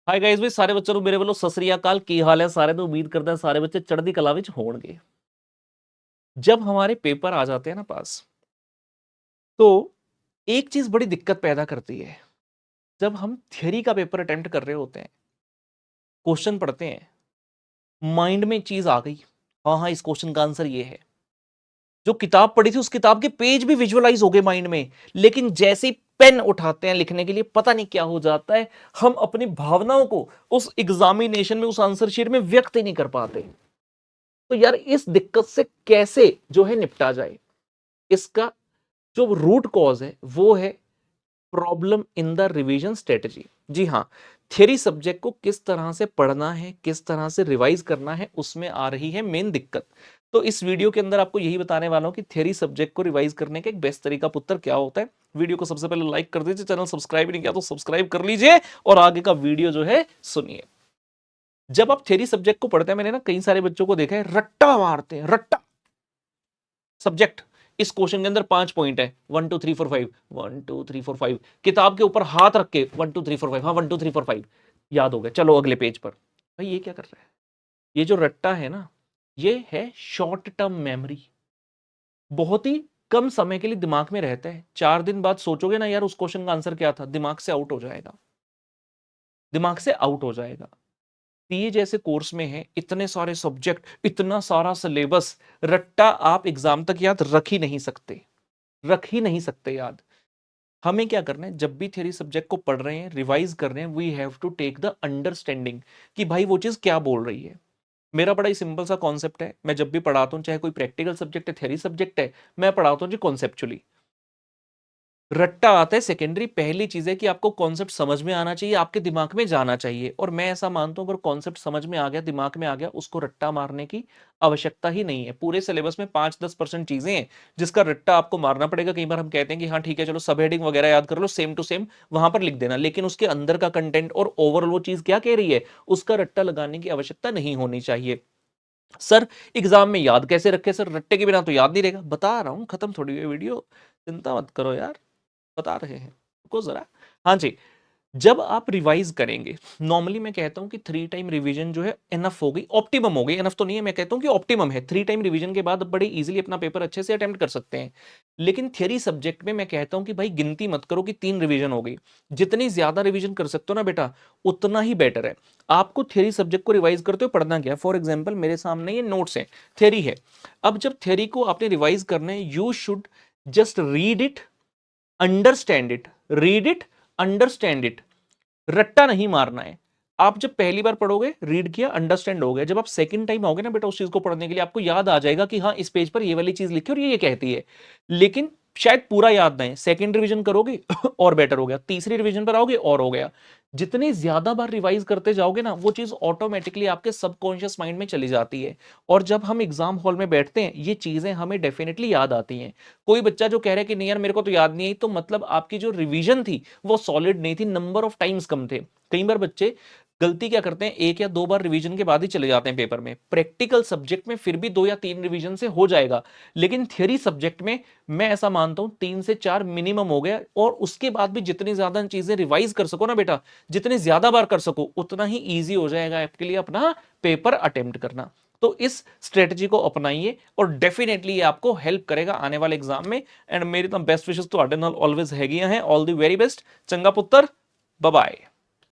Hi guys ਵੀ ਸਾਰੇ ਬੱਚਿਆਂ ਨੂੰ ਮੇਰੇ ਵੱਲੋਂ ਸਤਿ ਸ੍ਰੀ ਅਕਾਲ। ਕੀ ਹਾਲ ਹੈ ਸਾਰਿਆਂ ਨੂੰ? उम्मीद करता है सारे बच्चे चढ़ती कला ਵਿੱਚ होंगे। जब हमारे पेपर आ जाते हैं ना पास, तो एक चीज बड़ी दिक्कत पैदा करती है। जब हम थ्योरी का पेपर अटेम्प्ट कर रहे होते हैं, क्वेश्चन पढ़ते हैं, माइंड में चीज आ गई, हाँ हाँ इस क्वेश्चन का आंसर ये है। जो किताब पढ़ी थी उस किताब के पेज भी विजुअलाइज हो गए माइंड में, लेकिन जैसे ही पेन उठाते हैं लिखने के लिए, पता नहीं क्या हो जाता है, हम अपनी भावनाओं को उस एग्जामिनेशन में, उस आंसर शीट में व्यक्त ही नहीं कर पाते। तो यार इस दिक्कत से कैसे जो है निपटा जाए, इसका जो रूट कॉज है वो है problem in the revision strategy. जी हाँ, थियरी सब्जेक्ट को किस तरह से पढ़ना है, किस तरह से रिवाइज करना है, उसमें आ रही है मेन दिक्कत। तो इस वीडियो के अंदर आपको यही बताने वाला हूं कि थियरी सब्जेक्ट को रिवाइज करने का एक बेस्ट तरीका पुत्र क्या होता है। वीडियो को सबसे पहले लाइक कर दीजिए, चैनल सब्सक्राइब नहीं किया तो सब्सक्राइब कर लीजिए और आगे का वीडियो जो है सुनिए। जब आप थ्योरी सब्जेक्ट को पढ़ते हैं, मैंने ना कई सारे बच्चों को देखा है रट्टा मारते हैं, रट्टा सब्जेक्ट। इस क्वेश्चन के अंदर 5 पॉइंट है, 1 2 3 4 5, 1 2 3 4 5, किताब के ऊपर हाथ रख के 1 2 3 4 5, हाँ 1 2 3 4 5 याद हो गया, चलो अगले पेज पर। भाई ये क्या कर रहा है? ये जो रट्टा है ना, ये है शॉर्ट टर्म मेमोरी। बहुत ही कम समय के लिए दिमाग में रहता है। 4 दिन बाद सोचोगे ना यार उस क्वेश्चन का आंसर क्या था, दिमाग से आउट हो जाएगा, दिमाग से आउट हो जाएगा। सीए जैसे कोर्स में है, इतने सारे सब्जेक्ट, इतना सारा सिलेबस, रट्टा आप एग्जाम तक याद रख ही नहीं सकते, रख ही नहीं सकते याद। हमें क्या करना है, जब भी थ्योरी सब्जेक्ट को पढ़ रहे हैं, रिवाइज कर रहे हैं, we have to take the understanding कि भाई वो चीज क्या बोल रही है। मेरा बड़ा ही सिंपल सा कॉन्सेप्ट है, मैं जब भी पढ़ाता हूं, चाहे कोई प्रैक्टिकल सब्जेक्ट है, थ्योरी सब्जेक्ट है, मैं पढ़ाता हूं जी कॉन्सेप्चुअली। रट्टा आता है सेकेंडरी। पहली चीज है कि आपको कॉन्सेप्ट समझ में आना चाहिए, आपके दिमाग में जाना चाहिए। और मैं ऐसा मानता हूं अगर कॉन्सेप्ट समझ में आ गया, दिमाग में आ गया, उसको रट्टा मारने की आवश्यकता ही नहीं है। पूरे सिलेबस में 5-10% चीजें हैं जिसका रट्टा आपको मारना पड़ेगा। कई बार हम कहते हैं कि हाँ ठीक है चलो सब हेडिंग वगैरह याद कर लो, सेम टू सेम वहां पर लिख देना, लेकिन उसके अंदर का कंटेंट और ओवरऑल वो चीज क्या कह रही है, उसका रट्टा लगाने की आवश्यकता नहीं होनी चाहिए। सर एग्जाम में याद कैसे रखे? सर रट्टे के बिना तो याद नहीं रहेगा। बता रहा हूं, खत्म थोड़ी हुई वीडियो, चिंता मत करो यार, बता रहे हैं को जरा। हाँ जी, जब आप रिवाइज करेंगे, नॉर्मली मैं कहता हूं कि 3 टाइम रिवीजन जो है इनफ हो गई, ऑप्टिमम हो गई। इनफ तो नहीं है, मैं कहता हूं कि ऑप्टिमम है। 3 टाइम रिवीजन के बाद बड़े इजीली अपना पेपर अच्छे से अटेम्प्ट कर सकते हैं। लेकिन थियरी सब्जेक्ट में मैं कहता हूं कि भाई गिनती मत करो कि 3 रिवीजन हो गई। जितनी ज्यादा रिवीजन कर सकते हो ना बेटा, उतना ही बेटर है। आपको थियरी सब्जेक्ट को रिवाइज करते हुए पढ़ना क्या? फॉर एग्जाम्पल मेरे सामने ये नोट्स है, थियरी है। अब जब थियरी को आपने रिवाइज करना है, you should just read it, understand it, read it, understand it. रट्टा नहीं मारना है। आप जब पहली बार पढ़ोगे, रीड किया, अंडरस्टैंड हो गया, जब आप सेकंड टाइम आओगे ना बेटा उस चीज को पढ़ने के लिए, आपको याद आ जाएगा कि हाँ इस पेज पर ये वाली चीज लिखी और ये कहती है। लेकिन शायद पूरा याद नहीं। सेकंड रिवीजन करोगे और बेटर हो गया, तीसरी रिवीजन पर आओगे और हो गया। जितनी ज्यादा बार रिवाइज करते जाओगे ना, वो चीज ऑटोमेटिकली आपके सबकॉन्शियस माइंड में चली जाती है। और जब हम एग्जाम हॉल में बैठते हैं, ये चीजें हमें डेफिनेटली याद आती हैं। कोई बच्चा जो कह रहा है कि नहीं यार मेरे को तो याद नहीं आई, तो मतलब आपकी जो रिवीजन थी वो सॉलिड नहीं थी, नंबर ऑफ टाइम्स कम थे। कई बार बच्चे गलती क्या करते हैं, 1 या 2 बार रिवीजन के बाद ही चले जाते हैं पेपर में। प्रैक्टिकल सब्जेक्ट में फिर भी 2 या 3 रिवीजन से हो जाएगा, लेकिन थियरी सब्जेक्ट में मैं ऐसा मानता हूं 3 से 4 मिनिमम हो गया। और उसके बाद भी जितनी ज्यादा चीजें रिवाइज कर सको ना बेटा, जितनी ज्यादा बार कर सको, उतना ही ईजी हो जाएगा आपके लिए अपना पेपर अटेम्प्ट करना। तो इस स्ट्रेटजी को अपनाइए और डेफिनेटली ये आपको हेल्प करेगा आने वाले एग्जाम में। एंड मेरी तो बेस्ट विशेस तो ऑलवेज हैगियां हैं। ऑल द वेरी बेस्ट, चंगा पुत्र, बाय बाय।